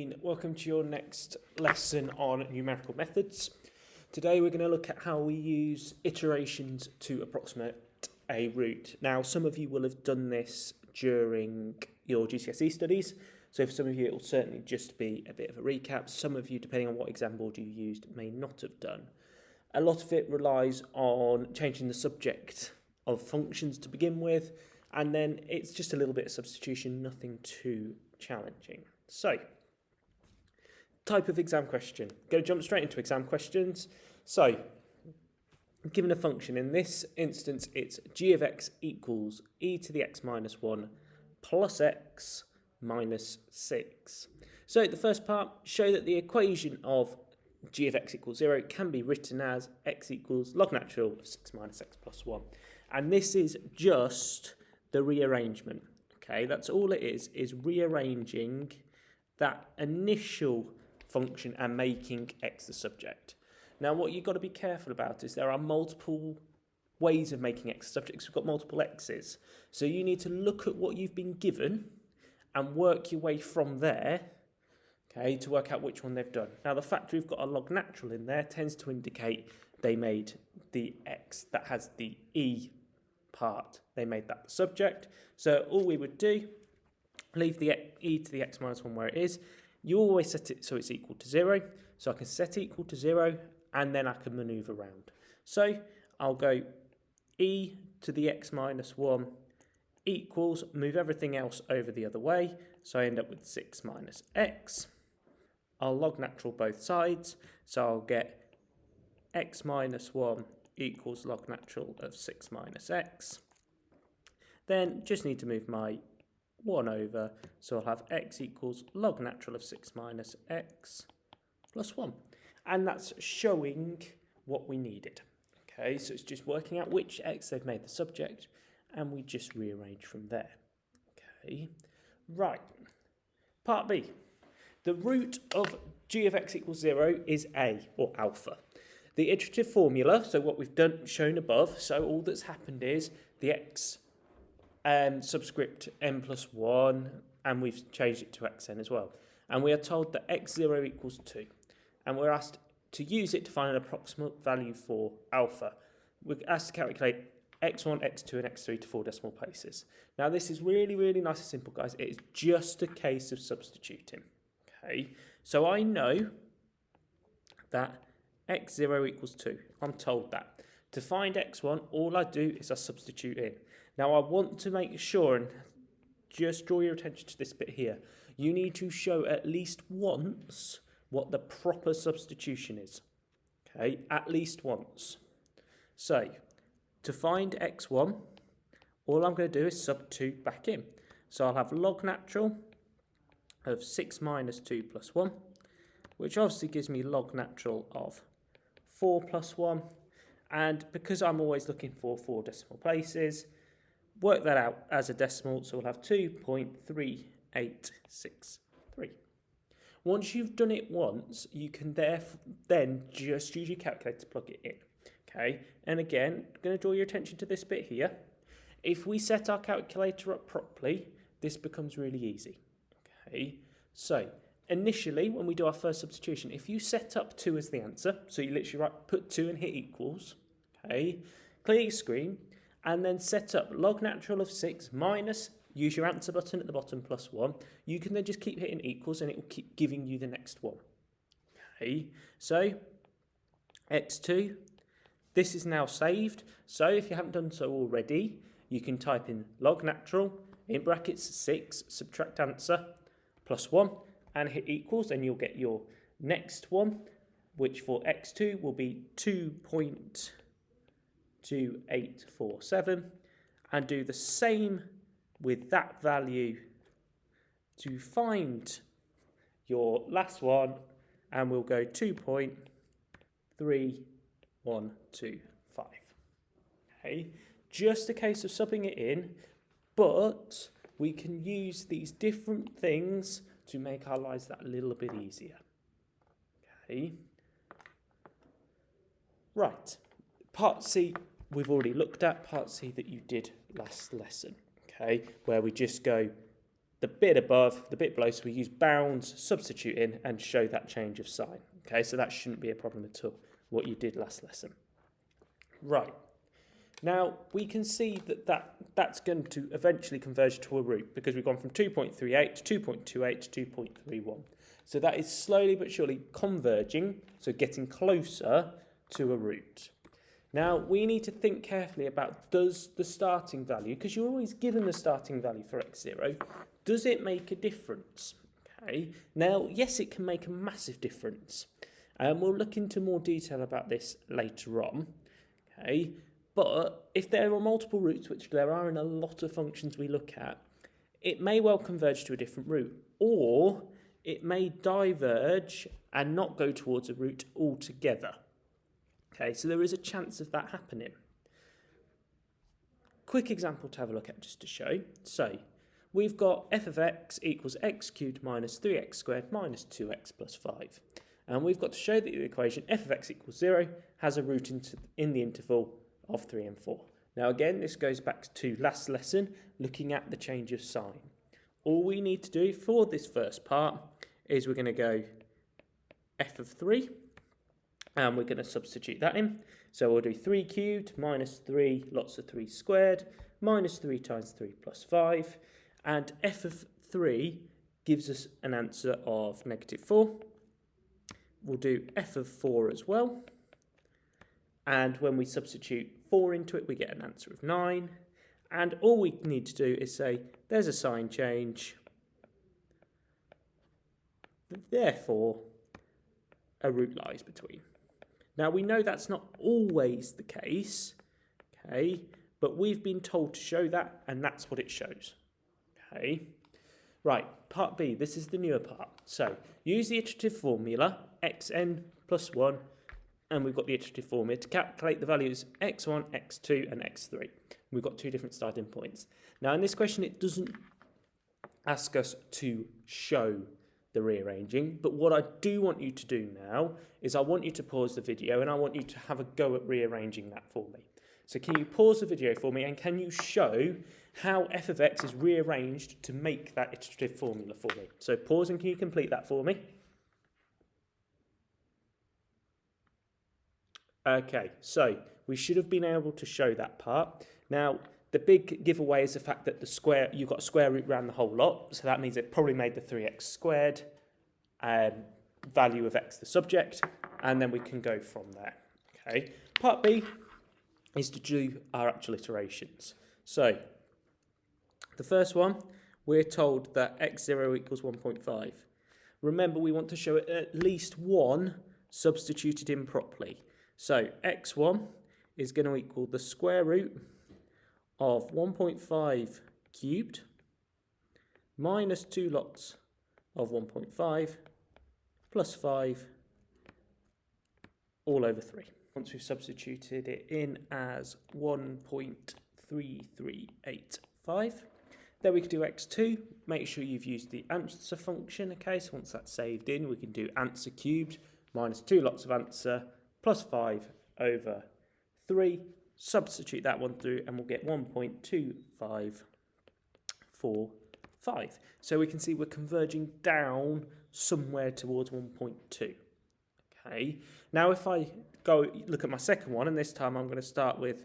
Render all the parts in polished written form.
Welcome to your next lesson on numerical methods. Today we're going to look at how we use iterations to approximate a root. Now some of you will have done this during your GCSE studies, so for some of you it will certainly just be a bit of a recap. Some of you, depending on what exam board you used, may not have done. A lot of it relies on changing the subject of functions to begin with, and then it's just a little bit of substitution, nothing too challenging. So, type of exam question. Going to jump straight into exam questions. So, given a function, in this instance it's g of x equals e to the x minus 1 plus x minus 6. So the first part, show that the equation of g of x equals 0 can be written as x equals log natural of 6 minus x plus 1. And this is just the rearrangement. Okay, that's all it is rearranging that initial function and making x the subject. Now what you've got to be careful about is there are multiple ways of making x the subject. We've got multiple x's. So you need to look at what you've been given and work your way from there, okay, to work out which one they've done. Now the fact we've got a log natural in there tends to indicate they made the x that has the e part. They made that the subject. So all we would do, leave the e to the x minus 1 where it is. You always set it so it's equal to 0. So I can set equal to 0 and then I can manoeuvre around. So I'll go e to the x minus 1 equals, move everything else over the other way. So I end up with 6 minus x. I'll log natural both sides. So I'll get x minus 1 equals log natural of 6 minus x. Then just need to move my 1 over, so I'll have x equals log natural of 6 minus x plus 1. And that's showing what we needed. Okay, so it's just working out which x they've made the subject, and we just rearrange from there. Okay, right. Part B. The root of g of x equals 0 is a, or alpha. The iterative formula, so what we've done shown above, so all that's happened is the x subscript n plus 1, and we've changed it to xn as well. And we are told that x0 equals 2. And we're asked to use it to find an approximate value for alpha. We're asked to calculate x1, x2, and x3 to 4 decimal places. Now this is really, really nice and simple, guys. It is just a case of substituting. Okay, so I know that x0 equals 2. I'm told that. To find x1, all I do is I substitute in. Now I want to make sure, and just draw your attention to this bit here, you need to show at least once what the proper substitution is. Okay, at least once. So, to find x1, all I'm going to do is sub 2 back in. So I'll have log natural of 6 minus 2 plus 1, which obviously gives me log natural of 4 plus 1. And because I'm always looking for 4 decimal places, work that out as a decimal, so we'll have 2.3863. Once you've done it once, you can then just use your calculator to plug it in. Okay, and again, I'm going to draw your attention to this bit here. If we set our calculator up properly, this becomes really easy. Okay, so initially, when we do our first substitution, if you set up 2 as the answer, so you literally put 2 and hit equals, okay, clear your screen, and then set up log natural of 6 minus, use your answer button at the bottom, plus 1. You can then just keep hitting equals and it will keep giving you the next one. Okay, so x2, this is now saved. So if you haven't done so already, you can type in log natural, in brackets 6, subtract answer, plus 1, and hit equals, and you'll get your next one, which for x2 will be 2.2847, and do the same with that value to find your last one, and we'll go 2.3125. Okay, just a case of subbing it in, but we can use these different things to make our lives that little bit easier. Okay, right, part C we've already looked at, part C that you did last lesson, okay, where we just go the bit above, the bit below, so we use bounds, substitute in, and show that change of sign. Okay, so that shouldn't be a problem at all, what you did last lesson. Right, now we can see that's going to eventually converge to a root because we've gone from 2.38 to 2.28 to 2.31. So that is slowly but surely converging, so getting closer to a root. Now we need to think carefully about, does the starting value, because you're always given the starting value for x0, does it make a difference? Okay. Now, yes, it can make a massive difference. And we'll look into more detail about this later on. Okay. But if there are multiple roots, which there are in a lot of functions we look at, it may well converge to a different root, or it may diverge and not go towards a root altogether. Okay, so there is a chance of that happening. Quick example to have a look at just to show. So we've got f of x equals x cubed minus 3x squared minus 2x plus 5. And we've got to show that the equation f of x equals 0 has a root in the interval of 3 and 4. Now again, this goes back to last lesson, looking at the change of sign. All we need to do for this first part is we're going to go f of 3, and we're going to substitute that in. So we'll do 3 cubed minus 3 lots of 3 squared minus 3 times 3 plus 5. And f of 3 gives us an answer of negative 4. We'll do f of 4 as well. And when we substitute 4 into it, we get an answer of 9. And all we need to do is say there's a sign change. Therefore, a root lies between. Now, we know that's not always the case, okay, but we've been told to show that, and that's what it shows, okay. Right, part B, this is the newer part. So, use the iterative formula, xn plus 1, and we've got the iterative formula to calculate the values x1, x2, and x3. We've got two different starting points. Now, in this question, it doesn't ask us to show the rearranging, but what I do want you to do now is I want you to pause the video and I want you to have a go at rearranging that for me. So can you pause the video for me and can you show how f of x is rearranged to make that iterative formula for me? So pause and can you complete that for me? Okay, so we should have been able to show that part. Now, the big giveaway is the fact that you've got a square root around the whole lot, so that means it probably made the 3x squared value of x the subject, and then we can go from there. Okay. Part B is to do our actual iterations. So, the first one, we're told that x0 equals 1.5. Remember, we want to show at least one substituted in properly. So, x1 is going to equal the square root of 1.5 cubed minus 2 lots of 1.5 plus 5 all over 3. Once we've substituted it in as 1.3385, then we can do x2. Make sure you've used the answer function. Okay, so once that's saved in, we can do answer cubed minus 2 lots of answer plus 5 over 3. Substitute that one through and we'll get 1.2545. So we can see we're converging down somewhere towards 1.2. Okay. Now if I go look at my second one, and this time I'm going to start with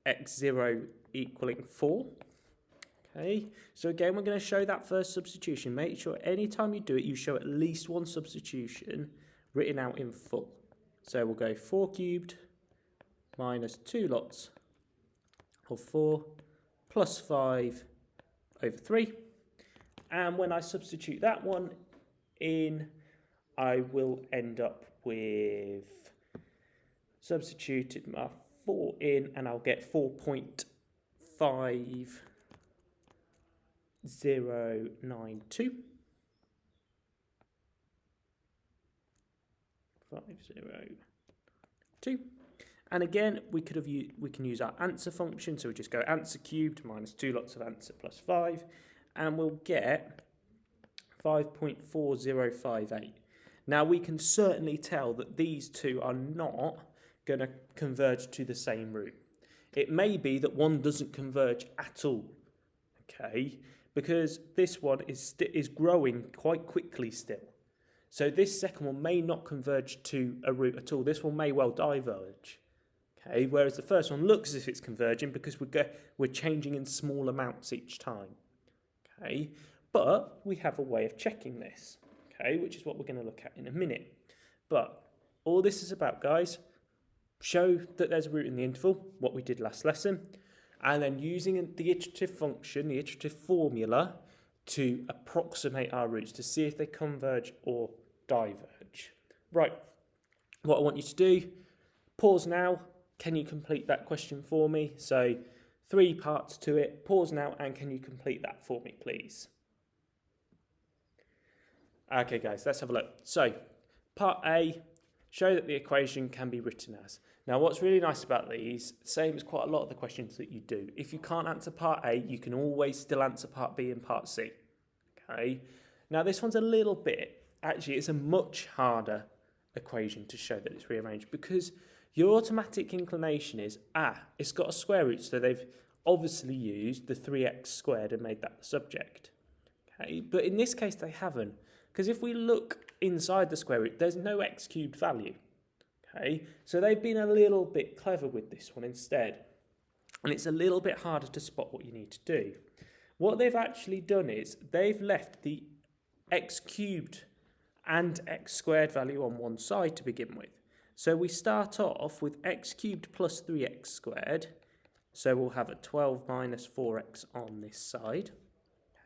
x0 equaling 4. Okay. So again, we're going to show that first substitution. Make sure anytime you do it, you show at least one substitution written out in full. So we'll go 4 cubed minus 2 lots of 4 plus 5 over 3. And when I substitute that one in, I will end up with substituted my 4 in, and I'll get 4.5092. 502. And again, we can use our answer function, so we just go answer cubed minus 2 lots of answer plus 5, and we'll get 5.4058. Now we can certainly tell that these two are not going to converge to the same root. It may be that one doesn't converge at all, okay, because this one is growing quite quickly still. So this second one may not converge to a root at all. This one may well diverge. Okay, whereas the first one looks as if it's converging because we're changing in small amounts each time. Okay, but we have a way of checking this. Okay, which is what we're going to look at in a minute. But all this is about, guys, show that there's a root in the interval, what we did last lesson, and then using the iterative function, the iterative formula, to approximate our roots to see if they converge or diverge. Right, what I want you to do, pause now. Can you complete that question for me? So 3 parts to it. Pause now, and can you complete that for me, please? Okay, guys, let's have a look. So part A, show that the equation can be written as. Now, what's really nice about these, same as quite a lot of the questions that you do, if you can't answer part A, you can always still answer part B and part C. Okay. Now, this one's a little bit, actually, it's a much harder equation to show that it's rearranged, because your automatic inclination is, it's got a square root, so they've obviously used the 3x squared and made that the subject. Okay. But in this case, they haven't, because if we look inside the square root, there's no x cubed value. Okay, so they've been a little bit clever with this one instead, and it's a little bit harder to spot what you need to do. What they've actually done is they've left the x cubed and x squared value on one side to begin with. So we start off with x cubed plus 3x squared, so we'll have a 12 minus 4x on this side.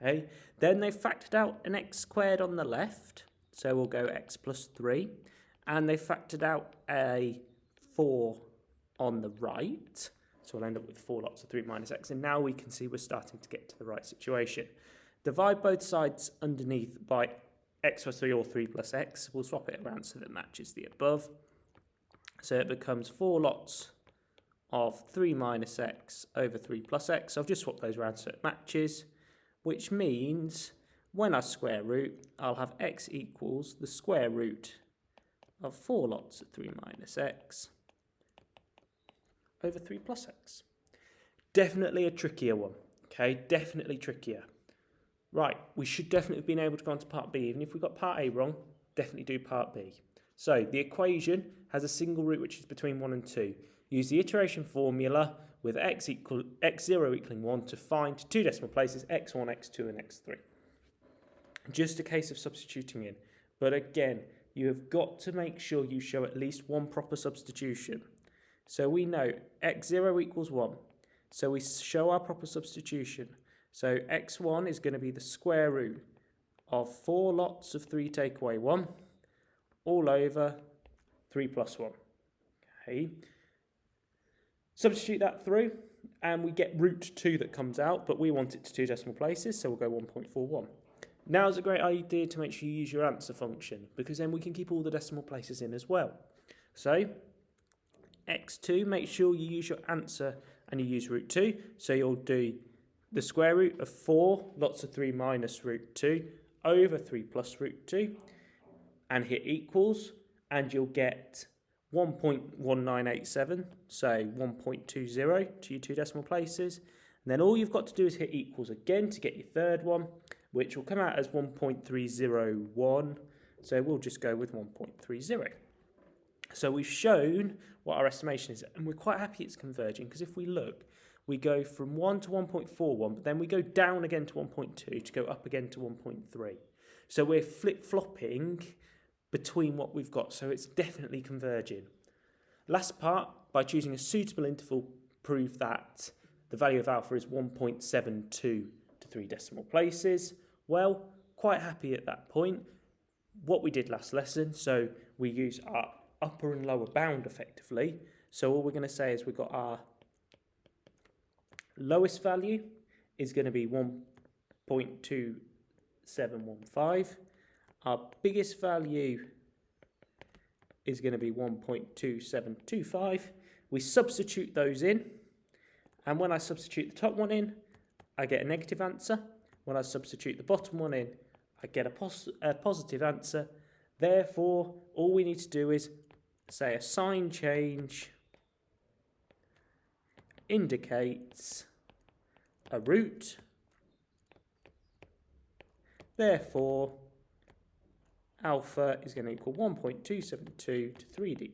Okay, then they've factored out an x squared on the left, so we'll go x plus 3. And they factored out a 4 on the right. So we'll end up with 4 lots of 3 minus x. And now we can see we're starting to get to the right situation. Divide both sides underneath by x plus 3 or 3 plus x. We'll swap it around so that it matches the above. So it becomes 4 lots of 3 minus x over 3 plus x. So I've just swapped those around so it matches, which means when I square root, I'll have x equals the square root of 4 lots of 3 minus x over 3 plus x. Definitely a trickier one, okay? Definitely trickier. Right, we should definitely have been able to go on to part B. Even if we got part A wrong, definitely do part B. So the equation has a single root which is between 1 and 2. Use the iteration formula with x0 equaling 1 to find 2 decimal places, x1, x2 and x3. Just a case of substituting in. But again, you have got to make sure you show at least one proper substitution. So we know x0 equals 1. So we show our proper substitution. So x1 is going to be the square root of 4 lots of 3 take away 1 all over 3 plus 1. Okay. Substitute that through and we get root 2 that comes out, but we want it to 2 decimal places, so we'll go 1.41. Now is a great idea to make sure you use your answer function, because then we can keep all the decimal places in as well. So x2, make sure you use your answer and you use root 2. So you'll do the square root of 4 lots of 3 minus root 2 over 3 plus root 2 and hit equals, and you'll get 1.1987, so 1.20 to your 2 decimal places. And then all you've got to do is hit equals again to get your third one, which will come out as 1.301, so we'll just go with 1.30. So we've shown what our estimation is, and we're quite happy it's converging, because if we look, we go from 1 to 1.41, but then we go down again to 1.2 to go up again to 1.3. So we're flip-flopping between what we've got, so it's definitely converging. Last part, by choosing a suitable interval, prove that the value of alpha is 1.72 to 3 decimal places. Well, quite happy at that point. What we did last lesson, so we use our upper and lower bound effectively. So all we're going to say is we've got our lowest value is going to be 1.2715. Our biggest value is going to be 1.2725. We substitute those in, and when I substitute the top one in, I get a negative answer. When I substitute the bottom one in, I get a positive answer. Therefore, all we need to do is say a sign change indicates a root Therefore, alpha is going to equal 1.272 to 3 dp.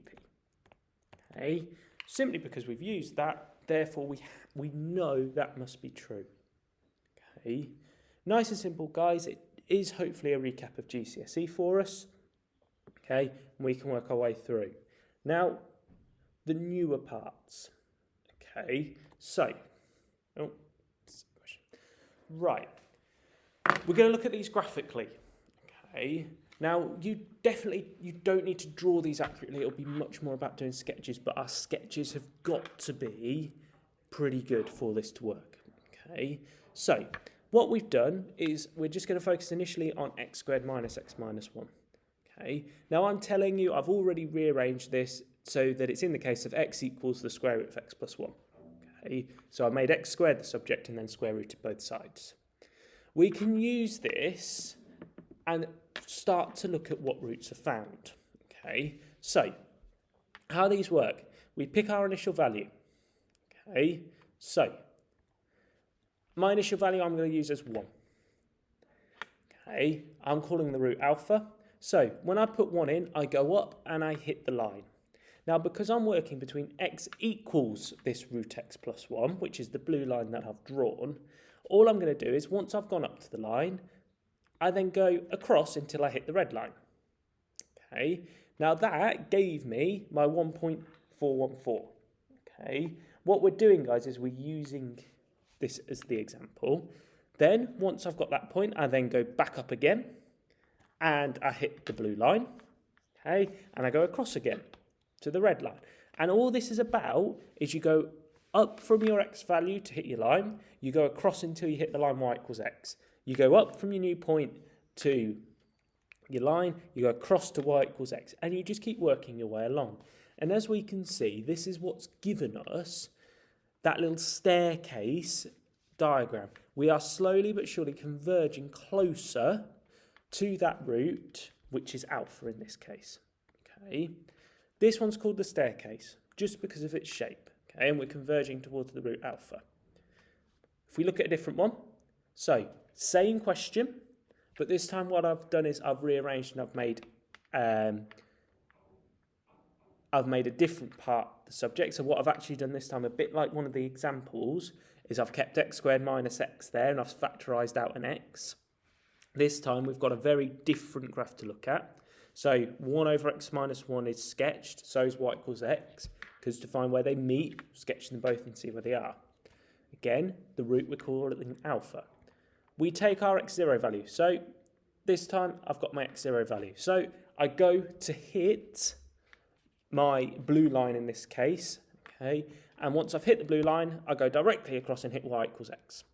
Okay, simply because we've used that, therefore we know that must be true. Okay, nice and simple, guys. It is hopefully a recap of GCSE for us. Okay, and we can work our way through. Now, the newer parts. Okay, so, right, we're going to look at these graphically. Okay, now you don't need to draw these accurately. It'll be much more about doing sketches, but our sketches have got to be pretty good for this to work. Okay, so what we've done is we're just going to focus initially on x squared minus x minus 1. Okay, now I'm telling you I've already rearranged this so that it's in the case of x equals the square root of x plus 1. Okay, so I made x squared the subject and then square rooted both sides. We can use this and start to look at what roots are found. Okay, so how these work, we pick our initial value. Okay, so my initial value I'm going to use as 1. Okay, I'm calling the root alpha. So when I put 1 in, I go up and I hit the line. Now, because I'm working between x equals this root x plus 1, which is the blue line that I've drawn, all I'm going to do is once I've gone up to the line, I then go across until I hit the red line. Okay, now that gave me my 1.414. Okay, what we're doing, guys, is we're using this as the example. Then, once I've got that point, I then go back up again, and I hit the blue line. Okay, and I go across again to the red line. And all this is about is you go up from your x value to hit your line, you go across until you hit the line y equals x. You go up from your new point to your line, you go across to y equals x, and you just keep working your way along. And as we can see, this is what's given us that little staircase diagram. We are slowly but surely converging closer to that root, which is alpha in this case. Okay, this one's called the staircase, just because of its shape. Okay, and we're converging towards the root alpha. If we look at a different one, so same question, but this time what I've done is I've rearranged and I've made a different part of the subject. So what I've actually done this time, a bit like one of the examples, is I've kept x squared minus x there and I've factorised out an x. This time we've got a very different graph to look at. So 1 over x minus 1 is sketched, so is y equals x, because to find where they meet, sketch them both and see where they are. Again, the root we're calling alpha. We take our x0 value. So this time I've got my x0 value. So I go to hit my blue line in this case, okay, and once I've hit the blue line, I go directly across and hit y equals x.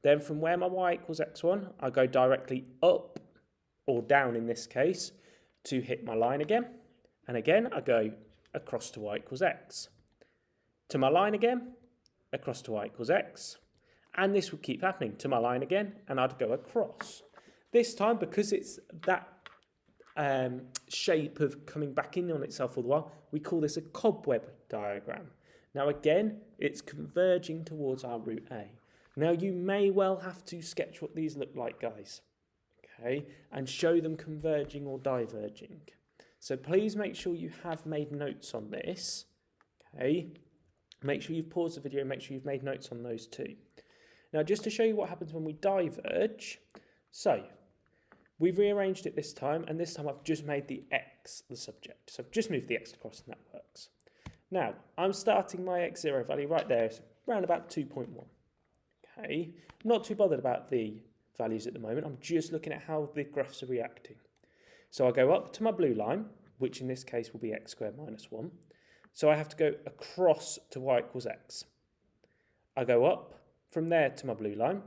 Then from where my y equals x1, I go directly up, or down in this case, to hit my line again. And again, I go across to y equals x. To my line again, across to y equals x. And this would keep happening to my line again, and I'd go across. This time, because it's that shape of coming back in on itself all the while, we call this a cobweb diagram. Now again, it's converging towards our root A. Now you may well have to sketch what these look like, guys, okay, and show them converging or diverging. So please make sure you have made notes on this, okay. Make sure you've paused the video, make sure you've made notes on those too. Now just to show you what happens when we diverge, so we've rearranged it this time, and this time I've just made the x the subject. So I've just moved the x across and that works. Now, I'm starting my x0 value right there, so around about 2.1. Okay, I'm not too bothered about the values at the moment, I'm just looking at how the graphs are reacting. So I go up to my blue line, which in this case will be x squared minus 1. So I have to go across to y equals x. I go up from there to my blue line,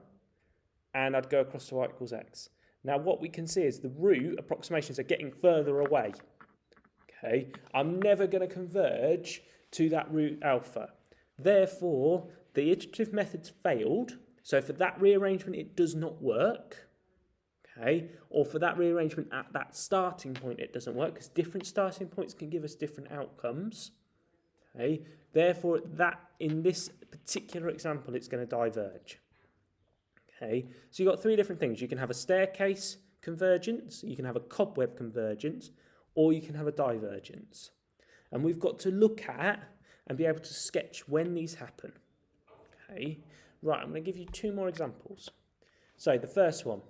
and I'd go across to y equals x. Now what we can see is the root approximations are getting further away. Okay, I'm never going to converge to that root alpha. Therefore, the iterative method's failed. So for that rearrangement, it does not work. Okay, or for that rearrangement at that starting point, it doesn't work, because different starting points can give us different outcomes. Okay, therefore, that in this particular example, it's going to diverge. Okay, so you've got three different things. You can have a staircase convergence, you can have a cobweb convergence, or you can have a divergence. And we've got to look at and be able to sketch when these happen. Okay, right, I'm going to give you two more examples. So the first one,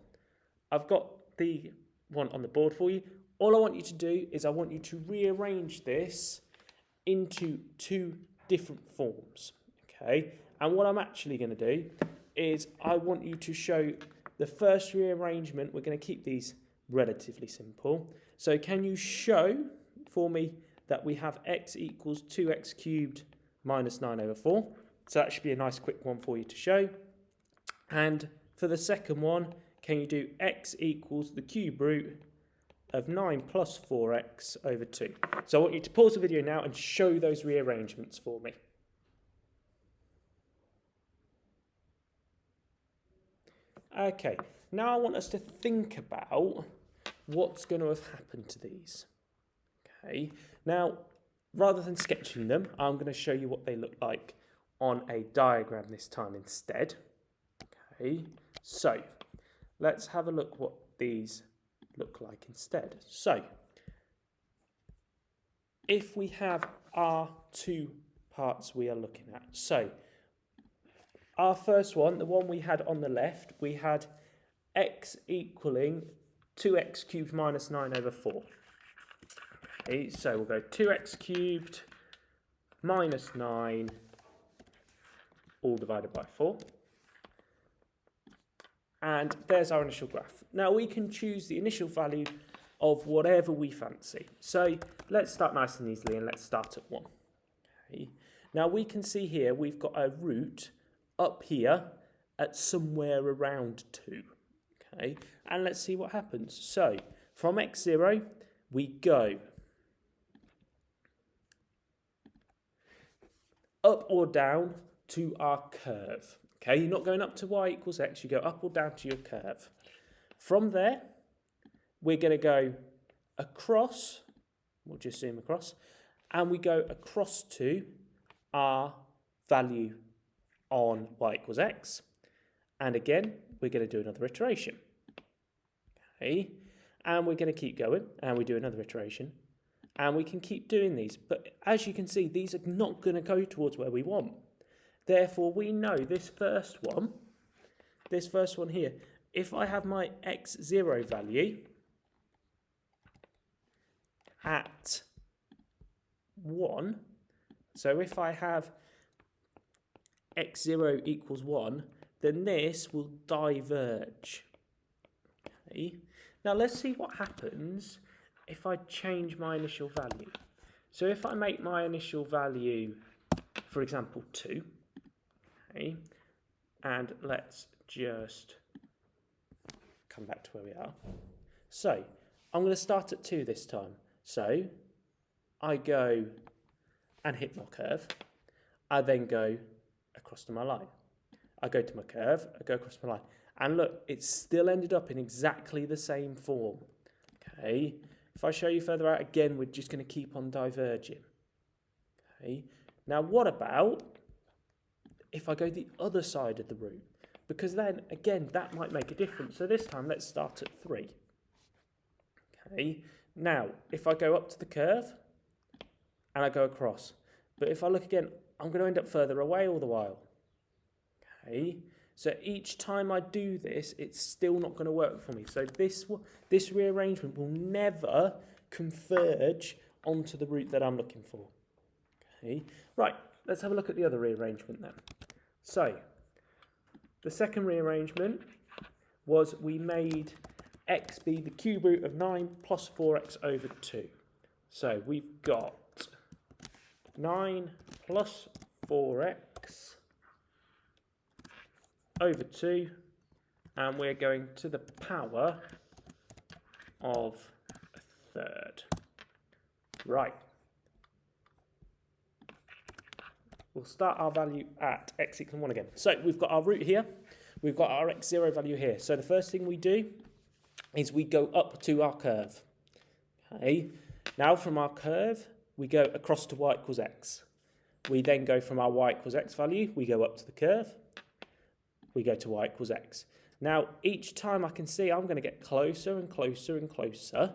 I've got the one on the board for you. All I want you to do is I want you to rearrange this into two different forms. Okay, and what I'm actually going to do is I want you to show the first rearrangement. We're going to keep these relatively simple. So can you show for me that we have x equals 2x cubed minus 9 over 4? So that should be a nice quick one for you to show. And for the second one, can you do x equals the cube root of 9 plus 4x over 2? So I want you to pause the video now and show those rearrangements for me. Okay, now I want us to think about what's going to have happened to these. Okay, now rather than sketching them, I'm going to show you what they look like on a diagram this time instead. Okay, so let's have a look what these look like instead. So if we have our two parts we are looking at, so our first one, the one we had on the left, we had x equaling 2x cubed minus 9 over 4. Okay, so we'll go 2x cubed minus 9 all divided by 4. And there's our initial graph. Now we can choose the initial value of whatever we fancy. So let's start nice and easily and let's start at 1. Okay. Now we can see here we've got a root up here at somewhere around 2. Okay, and let's see what happens. So from x0 we go up or down to our curve. Okay, you're not going up to y equals x, you go up or down to your curve. From there, we're going to go across, we'll just zoom across, and we go across to our value on y equals x. And again, we're going to do another iteration. Okay, and we're going to keep going, and we do another iteration. And we can keep doing these. But as you can see, these are not going to go towards where we want. Therefore, we know this first one here, if I have my x0 value at 1, so if I have x0 equals 1, then this will diverge. Okay. Now let's see what happens if I change my initial value. So if I make my initial value, for example, 2, okay, and let's just come back to where we are. So I'm going to start at 2 this time. So I go and hit my curve. I then go across to my line. I go to my curve, I go across my line. And look, it's still ended up in exactly the same form. Okay. If I show you further out again, we're just going to keep on diverging. Okay. Now, what about if I go the other side of the route? Because then, again, that might make a difference. So this time, let's start at 3. Okay. Now, if I go up to the curve and I go across, but if I look again, I'm going to end up further away all the while. Okay. So each time I do this, it's still not going to work for me. So this rearrangement will never converge onto the route that I'm looking for. Okay, right, let's have a look at the other rearrangement then. So the second rearrangement was we made x be the cube root of 9 plus 4x over 2. So we've got 9 plus 4x over 2, and we're going to the power of a third. Right. We'll start our value at x equals 1 again. So we've got our root here, we've got our x0 value here. So the first thing we do is we go up to our curve. Okay. Now from our curve, we go across to y equals x. We then go from our y equals x value, we go up to the curve, we go to y equals x. Now, each time I can see I'm going to get closer and closer and closer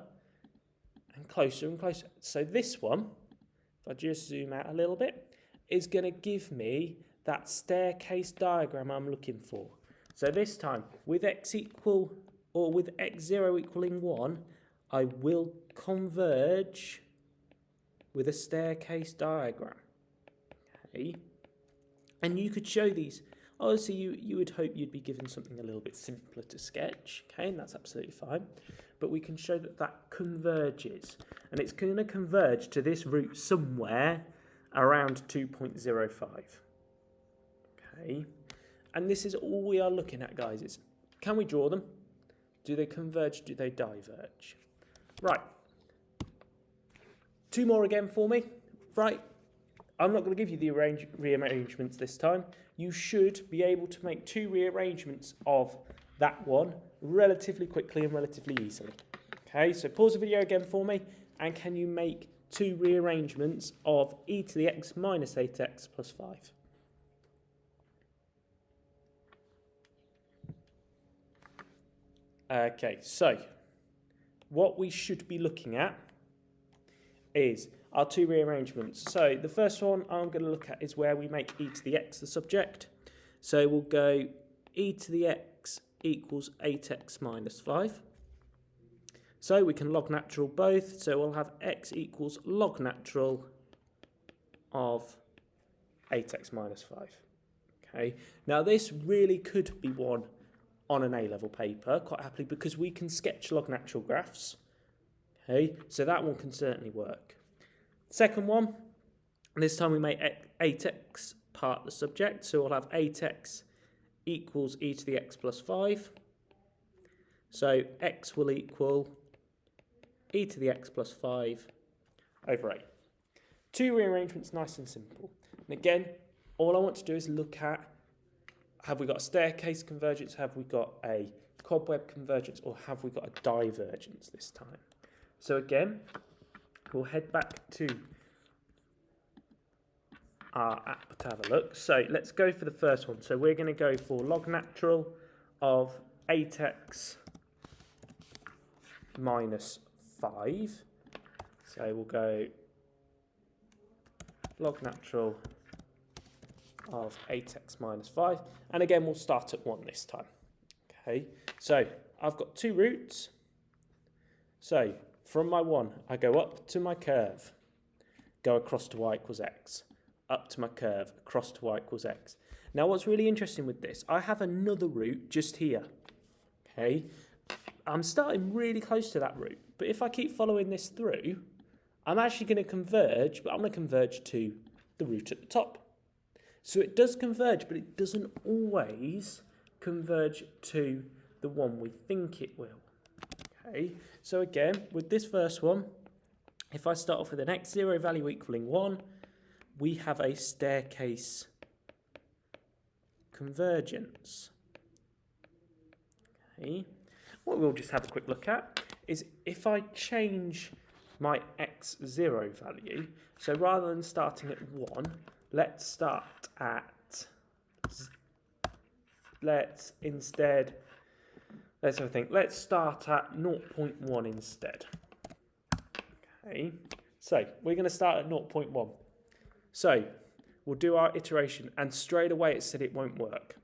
and closer and closer. So this one, if I just zoom out a little bit, is going to give me that staircase diagram I'm looking for. So this time, with x equal, or with x0 equaling 1, I will converge with a staircase diagram. Okay. And you could show these. Obviously, you would hope you'd be given something a little bit simpler to sketch, okay, and that's absolutely fine. But we can show that that converges, and it's going to converge to this root somewhere around 2.05. Okay, and this is all we are looking at, guys. It's, can we draw them? Do they converge? Do they diverge? Right. Two more again for me. Right. I'm not going to give you the rearrangements this time. You should be able to make two rearrangements of that one relatively quickly and relatively easily. Okay, so pause the video again for me, and can you make two rearrangements of e to the x minus 8x plus 5? Okay, so what we should be looking at is our two rearrangements. So the first one I'm going to look at is where we make e to the x the subject. So we'll go e to the x equals 8x minus 5. So we can log natural both. So we'll have x equals log natural of 8x minus 5. Okay. Now this really could be one on an A-level paper quite happily, because we can sketch log natural graphs. Okay. So that one can certainly work. Second one, this time we make 8x part the subject, so we'll have 8x equals e to the x plus 5. So x will equal e to the x plus 5 over 8. Two rearrangements, nice and simple. And again, all I want to do is look at, have we got a staircase convergence, have we got a cobweb convergence, or have we got a divergence this time? So again, we'll head back to our app to have a look. So let's go for the first one. So we're going to go for log natural of 8x minus 5. So we'll go log natural of 8x minus 5. And again, we'll start at 1 this time. Okay, so I've got two roots. So from my 1, I go up to my curve, go across to y equals x, up to my curve, across to y equals x. Now what's really interesting with this, I have another root just here. Okay, I'm starting really close to that root, but if I keep following this through, I'm actually going to converge, but I'm going to converge to the root at the top. So it does converge, but it doesn't always converge to the one we think it will. Okay, so again, with this first one, if I start off with an x0 value equaling 1, we have a staircase convergence. Okay, what we'll just have a quick look at is if I change my x0 value, so rather than starting at 1, let's start at, let's have a think. Let's start at 0.1 instead. Okay, so we're going to start at 0.1. So we'll do our iteration, and straight away it said it won't work.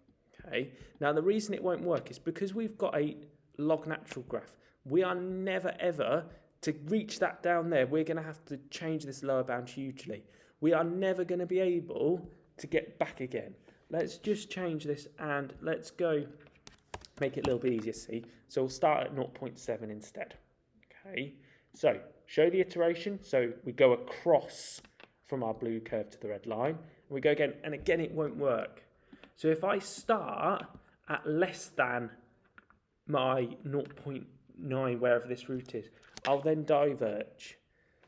Okay, now the reason it won't work is because we've got a log natural graph. We are never ever, to reach that down there, we're going to have to change this lower bound hugely. We are never going to be able to get back again. Let's just change this and let's go make it a little bit easier to see. So we'll start at 0.7 instead. Okay, so show the iteration. So we go across from our blue curve to the red line. And we go again, and again it won't work. So if I start at less than my 0.9, wherever this root is, I'll then diverge.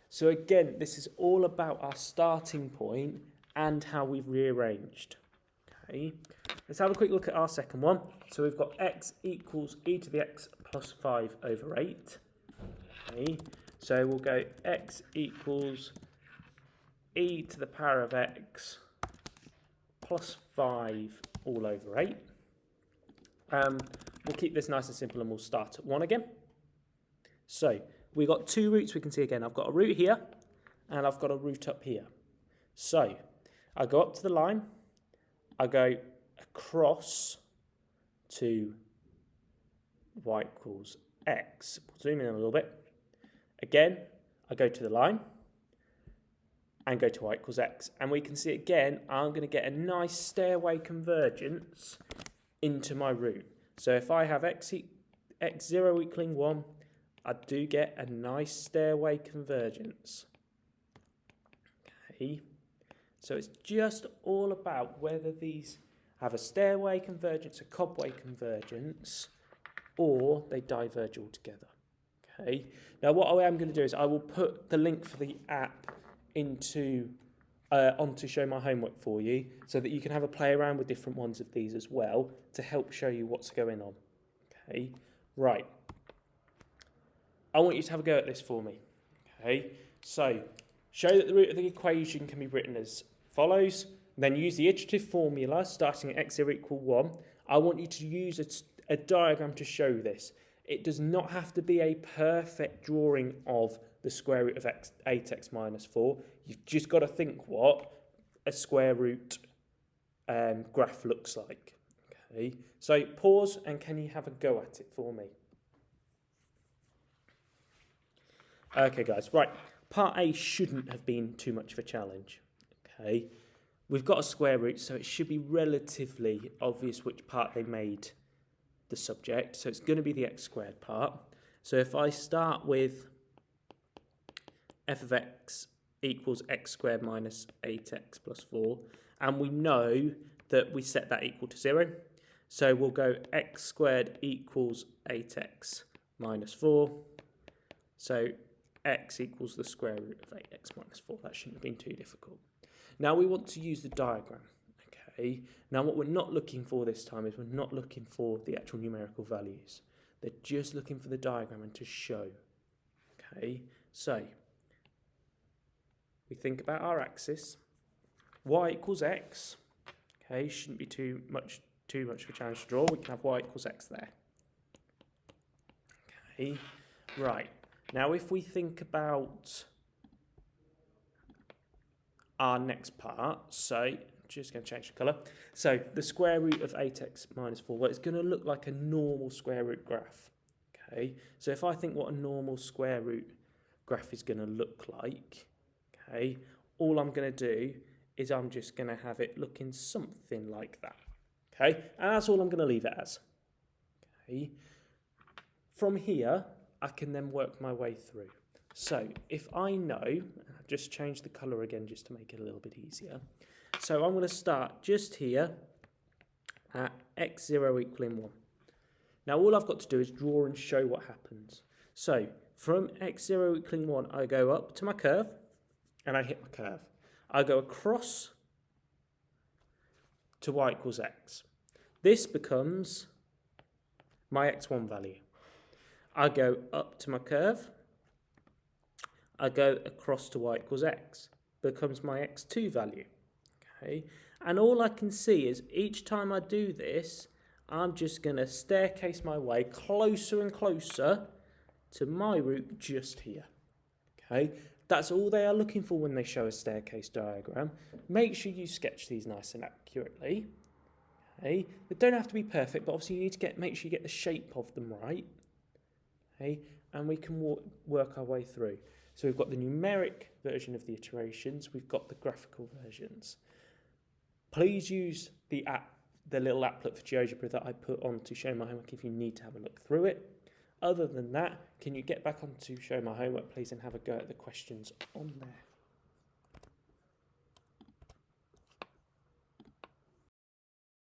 So again, this is all about our starting point and how we've rearranged. Okay, let's have a quick look at our second one. So we've got x equals e to the x plus 5 over 8. Okay, so we'll go x equals e to the power of x plus 5 all over 8. we'll keep this nice and simple and we'll start at 1 again. So we've got 2 roots we can see again. I've got a root here and I've got a root up here. So I go up to the line, I go across to y equals x. Zoom in a little bit. Again, I go to the line and go to y equals x. And we can see again, I'm going to get a nice stairway convergence into my root. So if I have x0 equaling 1, I do get a nice stairway convergence. Okay, so it's just all about whether these have a stairway convergence, a cobway convergence, or they diverge altogether. Okay, now what I am going to do is I will put the link for the app into onto Show My Homework for you, so that you can have a play around with different ones of these as well to help show you what's going on. Okay, right. I want you to have a go at this for me. Okay, so show that the root of the equation can be written as follows. Then use the iterative formula starting at x0 equal 1. I want you to use a diagram to show this. It does not have to be a perfect drawing of the square root of 8x minus 4. You've just got to think what a square root graph looks like. Okay, so pause and can you have a go at it for me? Okay guys, right, part A shouldn't have been too much of a challenge. Okay, we've got a square root, so it should be relatively obvious which part they made the subject. So it's going to be the x squared part. So if I start with f of x equals x squared minus 8x plus 4, and we know that we set that equal to 0. So we'll go x squared equals 8x minus 4. So x equals the square root of 8x minus 4. That shouldn't have been too difficult. Now we want to use the diagram. Okay. Now what we're not looking for this time is we're not looking for the actual numerical values. They're just looking for the diagram and to show. Okay. So we think about our axis. Y equals x. Okay. Shouldn't be too much of a challenge to draw. We can have y equals x there. Okay. Right. Now, if we think about our next part, so just going to change the colour. So the square root of 8x minus 4, well, it's going to look like a normal square root graph. Okay, so if I think what a normal square root graph is going to look like, okay, all I'm going to do is I'm just going to have it looking something like that. Okay, and that's all I'm going to leave it as. Okay, from here, I can then work my way through. So if I know, I've just changed the colour again just to make it a little bit easier. So I'm going to start just here at x0 equaling 1. Now all I've got to do is draw and show what happens. So from x0 equaling 1, I go up to my curve and I hit my curve. I go across to y equals x. This becomes my x1 value. I go up to my curve, I go across to y equals x, becomes my x2 value. Okay, and all I can see is each time I do this, I'm just going to staircase my way closer and closer to my root just here. Okay, that's all they are looking for when they show a staircase diagram. Make sure you sketch these nice and accurately. Okay, they don't have to be perfect, but obviously you need to make sure you get the shape of them right. Okay, and we can work our way through. So we've got the numeric version of the iterations, we've got the graphical versions. Please use the little applet for GeoGebra that I put on to Show My Homework if you need to have a look through it. Other than that, can you get back onto Show My Homework, please, and have a go at the questions on there?